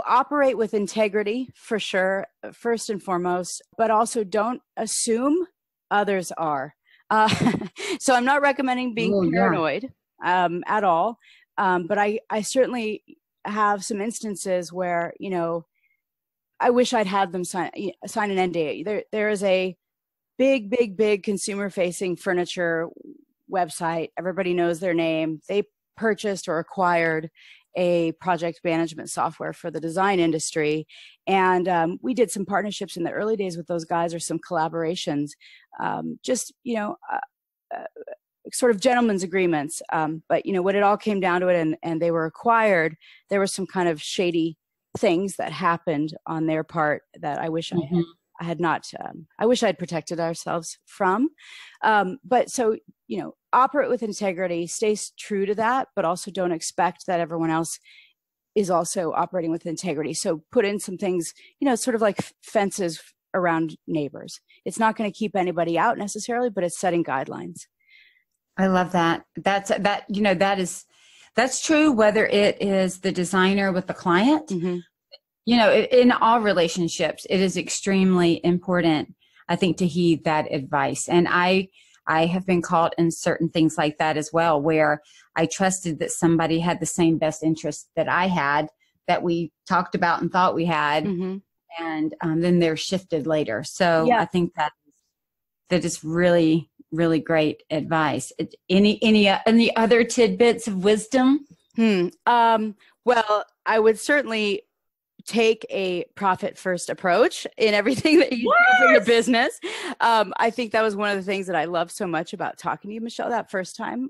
operate with integrity for sure, first and foremost, but also don't assume others are. So I'm not recommending being paranoid at all. But I certainly have some instances where, I wish I'd had them sign an NDA. There is a big consumer facing furniture website. Everybody knows their name. They purchased or acquired a project management software for the design industry. And we did some partnerships in the early days with those guys, or some collaborations, sort of gentlemen's agreements. But, when it all came down to it and they were acquired, there were some kind of shady things that happened on their part that I wish I had not, I wish I'd protected ourselves from. But so, operate with integrity, stay true to that, but also don't expect that everyone else is also operating with integrity. So put in some things, sort of like fences around neighbors. It's not going to keep anybody out necessarily, but it's setting guidelines. I love that. That's true, whether it is the designer with the client. Mm-hmm. In all relationships, it is extremely important, I think, to heed that advice. And I have been caught in certain things like that as well, where I trusted that somebody had the same best interest that I had, that we talked about and thought we had. Mm-hmm. And then they're shifted later. So Yeah. I think that is really, really great advice. Any other tidbits of wisdom? Well, I would certainly take a profit first approach in everything that you do for your business. I think that was one of the things that I love so much about talking to you, Michelle, that first time,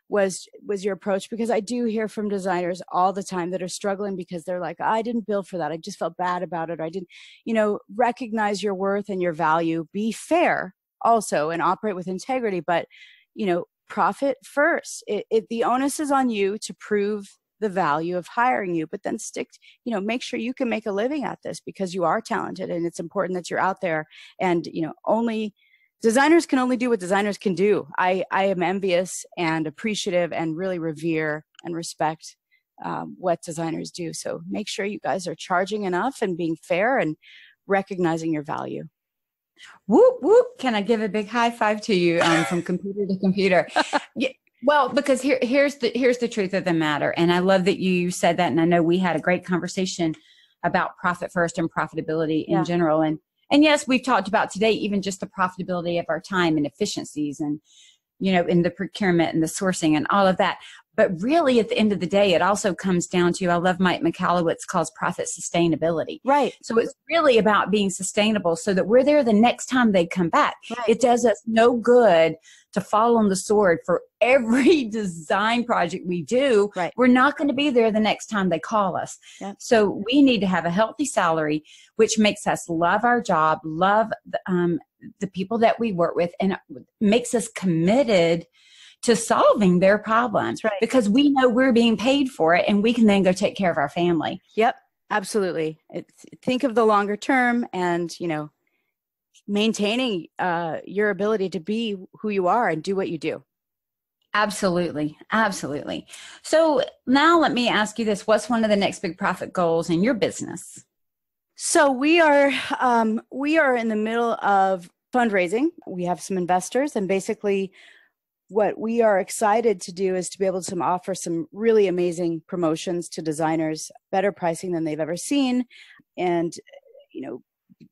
was your approach, because I do hear from designers all the time that are struggling because they're like, I didn't bill for that. I just felt bad about it. I didn't, recognize your worth and your value, be fair also, and operate with integrity, but, profit first. The onus is on you to prove the value of hiring you, but then make sure you can make a living at this, because you are talented, and it's important that you're out there. And, only designers can only do what designers can do. I am envious and appreciative and really revere and respect what designers do. So make sure you guys are charging enough and being fair and recognizing your value. Whoop, whoop. Can I give a big high five to you from computer to computer? Yeah. Well, because here's the truth of the matter. And I love that you said that. And I know we had a great conversation about profit first and profitability in general. And yes, we've talked about today, even just the profitability of our time and efficiencies and, in the procurement and the sourcing and all of that. But really, at the end of the day, it also comes down to, I love Mike Michalowicz calls profit sustainability. Right. So it's really about being sustainable so that we're there the next time they come back. Right. It does us no good to fall on the sword for every design project we do. Right. We're not going to be there the next time they call us. Yep. So we need to have a healthy salary, which makes us love our job, love the people that we work with, and makes us committed to solving their problems. Right. Because we know we're being paid for it, and we can then go take care of our family. Yep, absolutely. Think of the longer term, and, maintaining your ability to be who you are and do what you do. Absolutely. Absolutely. So now let me ask you this. What's one of the next big profit goals in your business? So we are in the middle of fundraising. We have some investors, and basically what we are excited to do is to be able to offer some really amazing promotions to designers, better pricing than they've ever seen, and,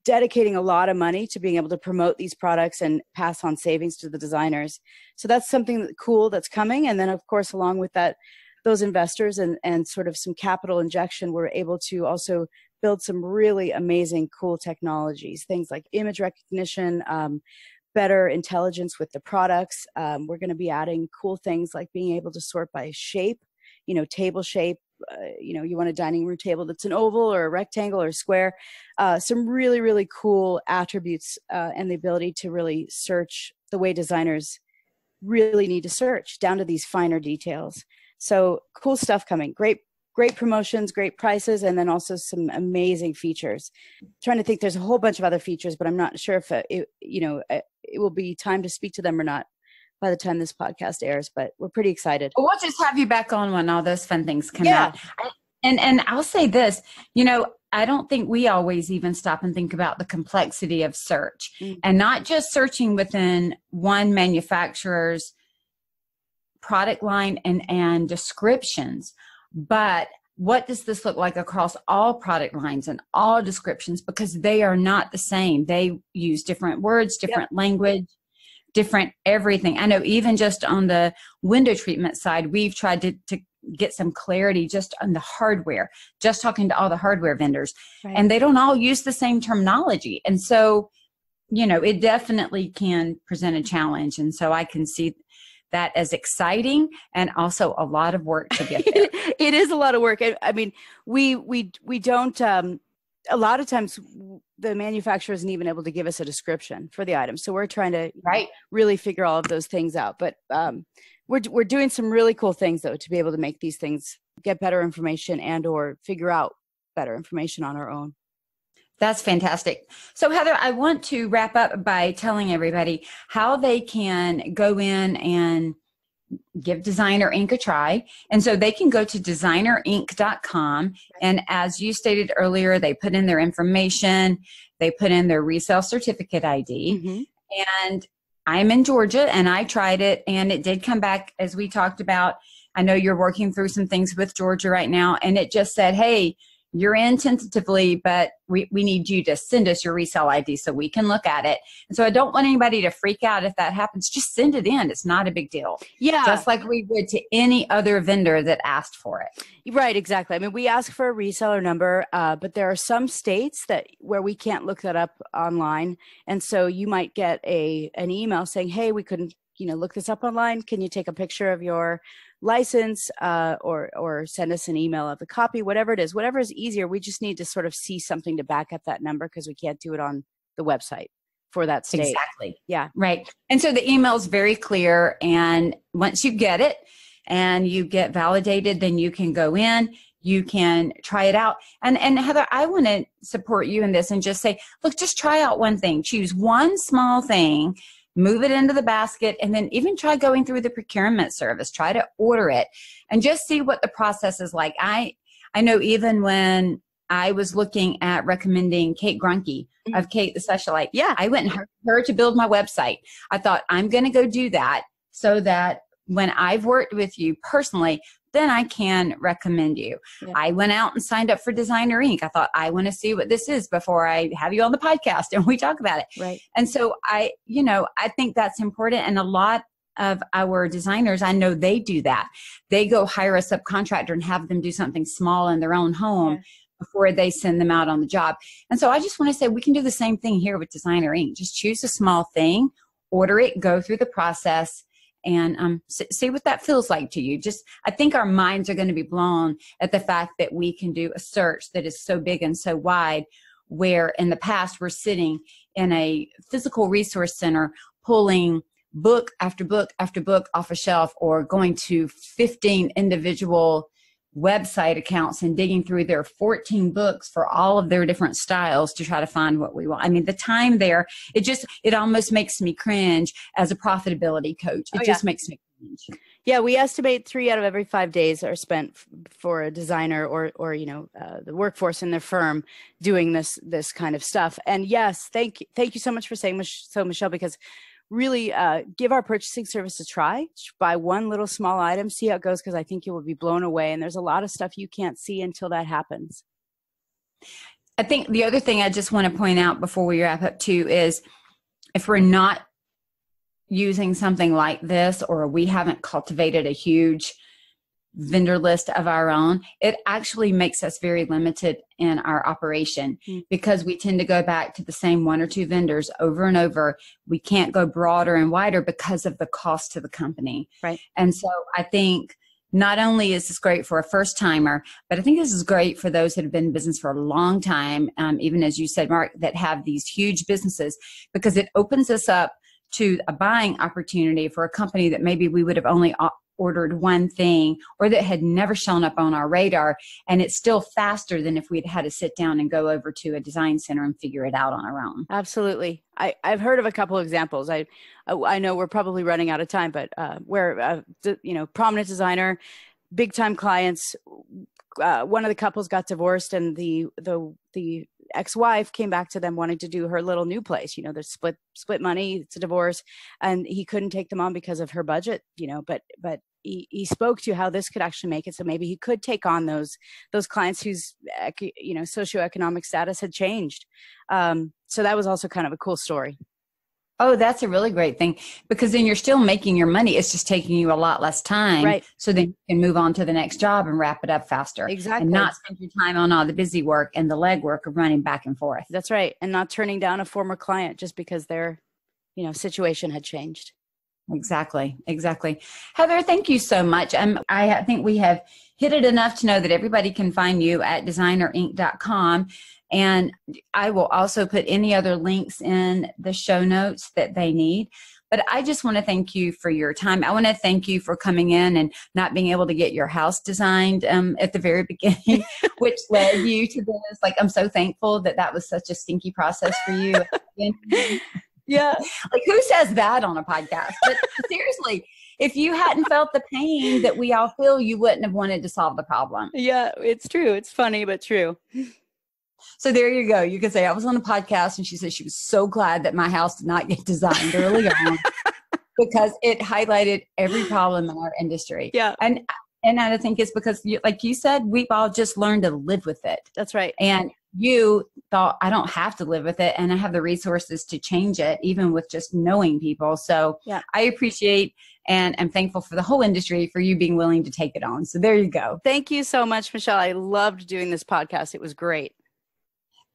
dedicating a lot of money to being able to promote these products and pass on savings to the designers. So that's something cool that's coming. And then, of course, along with that, those investors and sort of some capital injection, we're able to also build some really amazing, cool technologies, things like image recognition, better intelligence with the products. We're going to be adding cool things like being able to sort by shape, table shape. You want a dining room table that's an oval or a rectangle or a square. Some really, really cool attributes and the ability to really search the way designers really need to search, down to these finer details. So cool stuff coming. Great promotions, great prices, and then also some amazing features. Trying to think, there's a whole bunch of other features, but I'm not sure if it will be time to speak to them or not by the time this podcast airs, but we're pretty excited. We'll just have you back on when all those fun things come out. And I'll say this, I don't think we always even stop and think about the complexity of search, and not just searching within one manufacturer's product line and descriptions, but what does this look like across all product lines and all descriptions, because they are not the same. They use different words, different language, different everything. I know even just on the window treatment side, we've tried to get some clarity just on the hardware, just talking to all the hardware vendors, and they don't all use the same terminology. And so, it definitely can present a challenge. And so I can see that as exciting and also a lot of work to get there. It is a lot of work. I mean, we don't, a lot of times the manufacturer isn't even able to give us a description for the item. So we're trying to really figure all of those things out. But we're doing some really cool things, though, to be able to make these things get better information and or figure out better information on our own. That's fantastic. So Heather, I want to wrap up by telling everybody how they can go in and give Designer Inc. a try. And so they can go to designerinc.com. And as you stated earlier, they put in their information, they put in their resale certificate ID. Mm-hmm. And I'm in Georgia and I tried it and it did come back as we talked about. I know you're working through some things with Georgia right now. And it just said, hey, you're in tentatively, but we need you to send us your resale ID so we can look at it. And so I don't want anybody to freak out if that happens. Just send it in. It's not a big deal. Yeah. Just like we would to any other vendor that asked for it. Right, exactly. I mean, we ask for a reseller number, but there are some states where we can't look that up online. And so you might get an email saying, hey, we couldn't, look this up online. Can you take a picture of your license or send us an email of the copy, whatever it is, whatever is easier. We just need to sort of see something to back up that number because we can't do it on the website for that state. Exactly. Yeah. Right. And so the email is very clear. And once you get it and you get validated, then you can go in, you can try it out. And Heather, I want to support you in this and just say, look, just try out one thing, choose one small thing, move it into the basket, and then even try going through the procurement service. Try to order it and just see what the process is like. I know even when I was looking at recommending Kate Grunke of Kate the Socialite, I went and hired her to build my website. I thought, I'm going to go do that so that when I've worked with you personally, then I can recommend you. Yeah. I went out and signed up for Designer Inc. I thought, I want to see what this is before I have you on the podcast and we talk about it. Right. And so I think that's important. And a lot of our designers, I know they do that. They go hire a subcontractor and have them do something small in their own home before they send them out on the job. And so I just want to say we can do the same thing here with Designer Inc. Just choose a small thing, order it, go through the process, and see what that feels like to you. I think our minds are going to be blown at the fact that we can do a search that is so big and so wide, where in the past we're sitting in a physical resource center pulling book after book after book off a shelf, or going to 15 individual website accounts and digging through their 14 books for all of their different styles to try to find what we want. I mean, the time there, it almost makes me cringe as a profitability coach. It just makes me cringe. Yeah, we estimate 3 out of every 5 days are spent for a designer or the workforce in their firm doing this kind of stuff. And yes, thank you so much for saying so, Michelle, because really give our purchasing service a try. Buy one little small item, see how it goes, because I think you will be blown away. And there's a lot of stuff you can't see until that happens. I think the other thing I just want to point out before we wrap up too is if we're not using something like this, or we haven't cultivated a huge vendor list of our own, it actually makes us very limited in our operation because we tend to go back to the same 1 or 2 vendors over and over. We can't go broader and wider because of the cost to the company. Right. And so I think not only is this great for a first timer, but I think this is great for those that have been in business for a long time, even as you said, Mark, that have these huge businesses, because it opens us up to a buying opportunity for a company that maybe we would have only ordered one thing or that had never shown up on our radar. And it's still faster than if we'd had to sit down and go over to a design center and figure it out on our own. Absolutely. I've heard of a couple of examples. I know we're probably running out of time, but where, prominent designer, big time clients, one of the couples got divorced and the ex-wife came back to them wanting to do her little new place. There's split money, it's a divorce, and he couldn't take them on because of her budget, but he spoke to how this could actually make it so maybe he could take on those clients whose socioeconomic status had changed. So that was also kind of a cool story. Oh, that's a really great thing, because then you're still making your money. It's just taking you a lot less time. Right. So then you can move on to the next job and wrap it up faster. Exactly. And not spend your time on all the busy work and the legwork of running back and forth. That's right. And not turning down a former client just because their, situation had changed. Exactly. Heather, thank you so much. I think we have hit it enough to know that everybody can find you at designerinc.com. And I will also put any other links in the show notes that they need. But I just want to thank you for your time. I want to thank you for coming in and not being able to get your house designed at the very beginning, which led you to this. Like, I'm so thankful that that was such a stinky process for you. Yeah. Like, who says that on a podcast? But seriously, if you hadn't felt the pain that we all feel, you wouldn't have wanted to solve the problem. Yeah, it's true. It's funny, but true. So there you go. You could say I was on a podcast and she said she was so glad that my house did not get designed early on because it highlighted every problem in our industry. Yeah. And I think it's because, like you said, we've all just learned to live with it. That's right. And you thought, I don't have to live with it, and I have the resources to change it, even with just knowing people. So yeah. I appreciate and I'm thankful for the whole industry for you being willing to take it on. So there you go. Thank you so much, Michelle. I loved doing this podcast. It was great.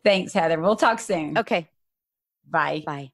Thanks, Heather. We'll talk soon. Okay. Bye. Bye.